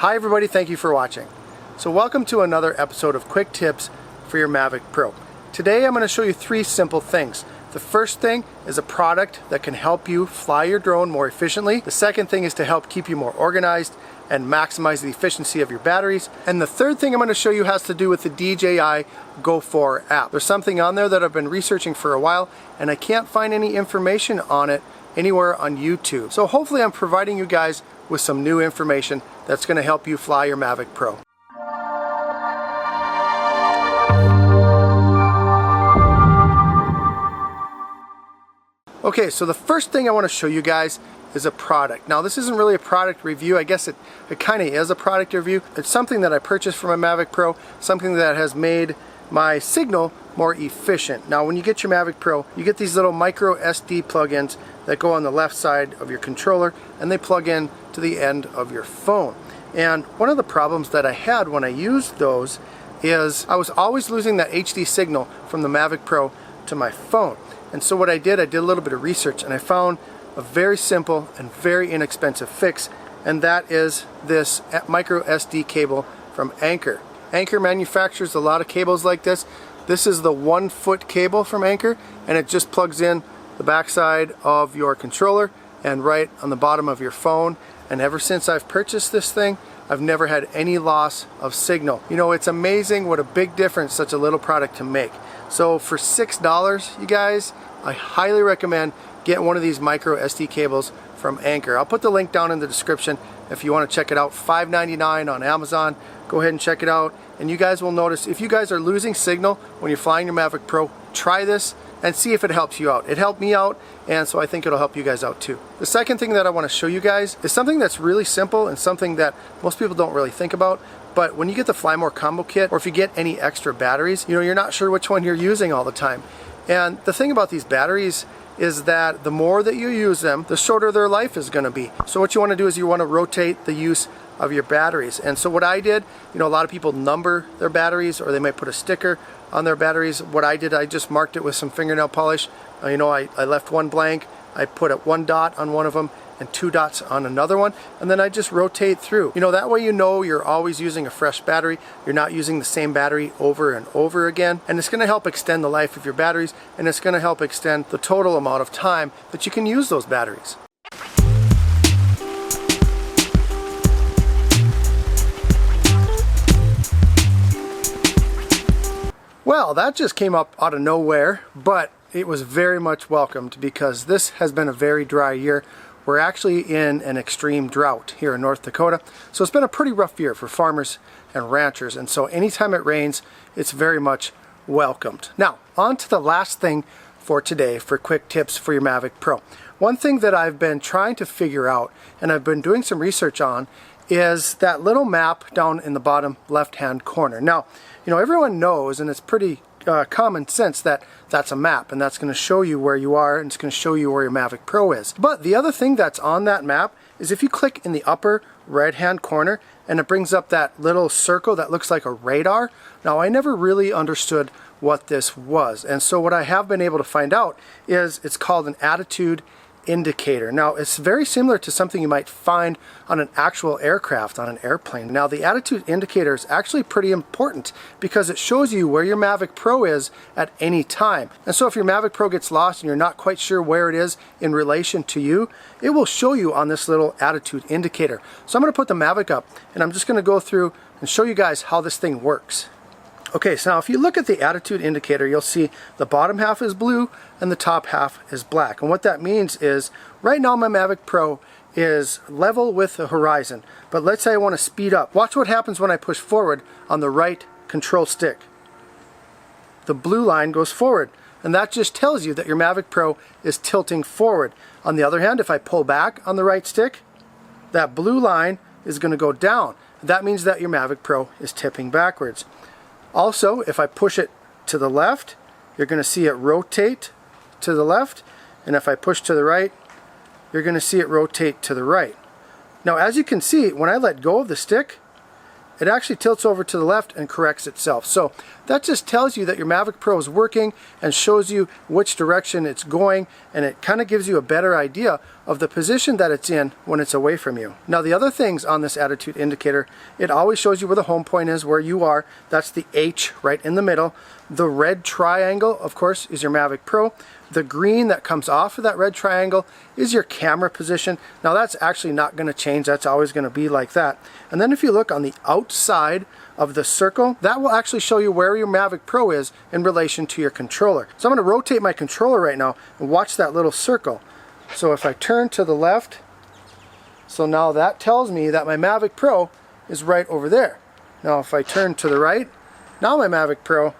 Hi everybody, thank you for watching. So welcome to another episode of Quick Tips for your Mavic Pro. Today I'm going to show you three simple things. The first thing is a product that can help you fly your drone more efficiently. The second thing is to help keep you more organized and maximize the efficiency of your batteries. And the third thing I'm going to show you has to do with the DJI Go 4 app. There's something on there that I've been researching for a while and I can't find any information on it anywhere on YouTube. So hopefully I'm providing you guys with some new information that's going to help you fly your Mavic Pro. Okay, so the first thing I want to show you guys is a product. Now this isn't really a product review, I guess it kind of is a product review. It's something that I purchased from my Mavic Pro, something that has made my signal more efficient. Now when you get your Mavic Pro, you get these little micro SD plugins that go on the left side of your controller and they plug in to the end of your phone. And one of the problems that I had when I used those is I was always losing that HD signal from the Mavic Pro to my phone. And so what I did a little bit of research and I found a very simple and very inexpensive fix, and that is this micro SD cable from Anker. Anker manufactures a lot of cables like this. This is the 1 foot cable from Anker, and it just plugs in the backside of your controller and right on the bottom of your phone. And ever since I've purchased this thing, I've never had any loss of signal. You know, it's amazing what a big difference such a little product can make. So for $6, you guys, I highly recommend getting one of these micro SD cables from Anker. I'll put the link down in the description if you want to check it out. $5.99 on Amazon. Go ahead and check it out. And you guys will notice if you guys are losing signal when you're flying your Mavic Pro, try this and see if it helps you out. It helped me out, and so I think it'll help you guys out too. The second thing that I want to show you guys is something that's really simple and something that most people don't really think about. But when you get the Fly More combo kit, or if you get any extra batteries, you know, you're not sure which one you're using all the time. And the thing about these batteries is that the more that you use them, the shorter their life is going to be. So what you want to do is you want to rotate the use of your batteries. And so what I did, you know, a lot of people number their batteries or they might put a sticker on their batteries. What I did, I just marked it with some fingernail polish. You know, I left one blank. I put 1 dot on one of them and 2 dots on another one, and then I just rotate through. You know, that way you know you're always using a fresh battery. You're not using the same battery over and over again, and it's going to help extend the life of your batteries, and it's going to help extend the total amount of time that you can use those batteries. Well, that just came up out of nowhere, but it was very much welcomed because this has been a very dry year. We're actually in an extreme drought here in North Dakota, so it's been a pretty rough year for farmers and ranchers, and so anytime it rains, it's very much welcomed. Now, on to the last thing for today for quick tips for your Mavic Pro. One thing that I've been trying to figure out, and I've been doing some research on, is that little map down in the bottom left-hand corner. Now, you know, everyone knows, and it's pretty common sense that that's a map and that's going to show you where you are and it's going to show you where your Mavic Pro is. But the other thing that's on that map is if you click in the upper right hand corner and it brings up that little circle that looks like a radar. Now I never really understood what this was, and so what I have been able to find out is it's called an attitude indicator. Now it's very similar to something you might find on an actual aircraft, on an airplane. Now the attitude indicator is actually pretty important because it shows you where your Mavic Pro is at any time. And so if your Mavic Pro gets lost and you're not quite sure where it is in relation to you, it will show you on this little attitude indicator. So I'm going to put the Mavic up and I'm just going to go through and show you guys how this thing works. Okay, so now if you look at the attitude indicator, you'll see the bottom half is blue and the top half is black. And what that means is right now my Mavic Pro is level with the horizon. But let's say I want to speed up. Watch what happens when I push forward on the right control stick. The blue line goes forward, and that just tells you that your Mavic Pro is tilting forward. On the other hand, if I pull back on the right stick, that blue line is going to go down. That means that your Mavic Pro is tipping backwards. Also, if I push it to the left, you're going to see it rotate to the left, and if I push to the right, you're going to see it rotate to the right. Now, as you can see, when I let go of the stick, it actually tilts over to the left and corrects itself. So that just tells you that your Mavic Pro is working and shows you which direction it's going, and it kind of gives you a better idea of the position that it's in when it's away from you. Now the other things on this attitude indicator, it always shows you where the home point is, where you are. That's the H right in the middle. The red triangle, of course, is your Mavic Pro. The green that comes off of that red triangle is your camera position. Now that's actually not going to change. That's always going to be like that. And then if you look on the outside of the circle, that will actually show you where your Mavic Pro is in relation to your controller. So I'm going to rotate my controller right now and watch that little circle. So if I turn to the left, so now that tells me that my Mavic Pro is right over there. Now if I turn to the right, now my Mavic Pro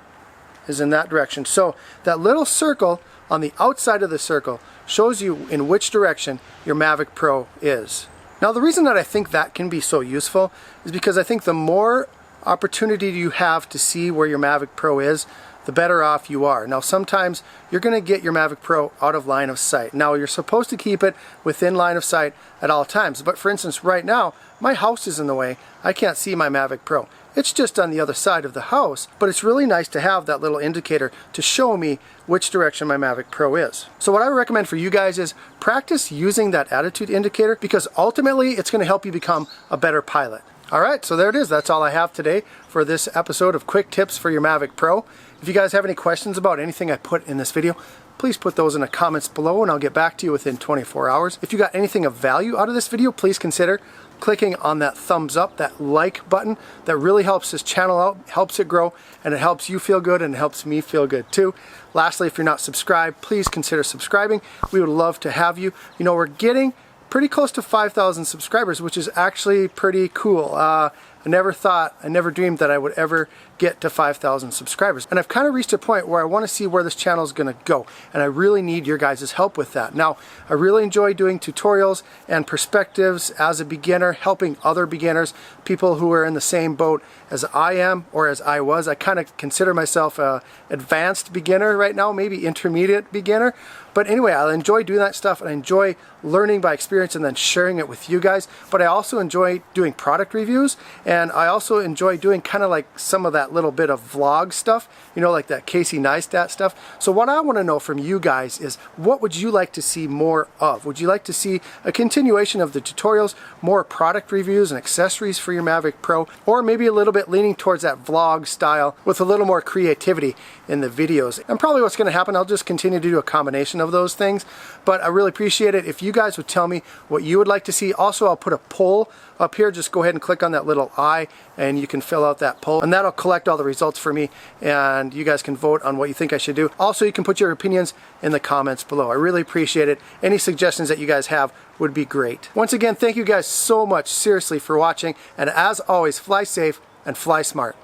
is in that direction. So that little circle on the outside of the circle shows you in which direction your Mavic Pro is. Now the reason that I think that can be so useful is because I think the more opportunity you have to see where your Mavic Pro is, the better off you are. Now sometimes you're going to get your Mavic Pro out of line of sight. Now you're supposed to keep it within line of sight at all times, but for instance right now my house is in the way. I can't see my Mavic Pro. It's just on the other side of the house, but it's really nice to have that little indicator to show me which direction my Mavic Pro is. So what I recommend for you guys is practice using that attitude indicator, because ultimately it's going to help you become a better pilot. Alright, so there it is. That's all I have today for this episode of Quick Tips for your Mavic Pro. If you guys have any questions about anything I put in this video, please put those in the comments below and I'll get back to you within 24 hours. If you got anything of value out of this video, please consider clicking on that thumbs up, that like button. That really helps this channel out, helps it grow, and it helps you feel good and it helps me feel good too. Lastly, if you're not subscribed, please consider subscribing. We would love to have you. You know, we're getting pretty close to 5,000 subscribers, which is actually pretty cool. I never dreamed that I would ever get to 5,000 subscribers. And I've kind of reached a point where I want to see where this channel is going to go. And I really need your guys' help with that. Now, I really enjoy doing tutorials and perspectives as a beginner, helping other beginners, people who are in the same boat as I am or as I was. I kind of consider myself an advanced beginner right now, maybe intermediate beginner. But anyway, I enjoy doing that stuff and I enjoy learning by experience and then sharing it with you guys. But I also enjoy doing product reviews, and I also enjoy doing kind of like some of that little bit of vlog stuff, you know, like that Casey Neistat stuff. So what I want to know from you guys is, what would you like to see more of? Would you like to see a continuation of the tutorials, more product reviews and accessories for your Mavic Pro, or maybe a little bit leaning towards that vlog style with a little more creativity in the videos? And probably what's going to happen, I'll just continue to do a combination of those things. But I really appreciate it if you guys would tell me what you would like to see. Also, I'll put a poll up here. Just go ahead and click on that little I and you can fill out that poll, and that'll collect all the results for me and you guys can vote on what you think I should do. Also, you can put your opinions in the comments below. I really appreciate it. Any suggestions that you guys have would be great. Once again, thank you guys so much, seriously, for watching, and as always, fly safe and fly smart.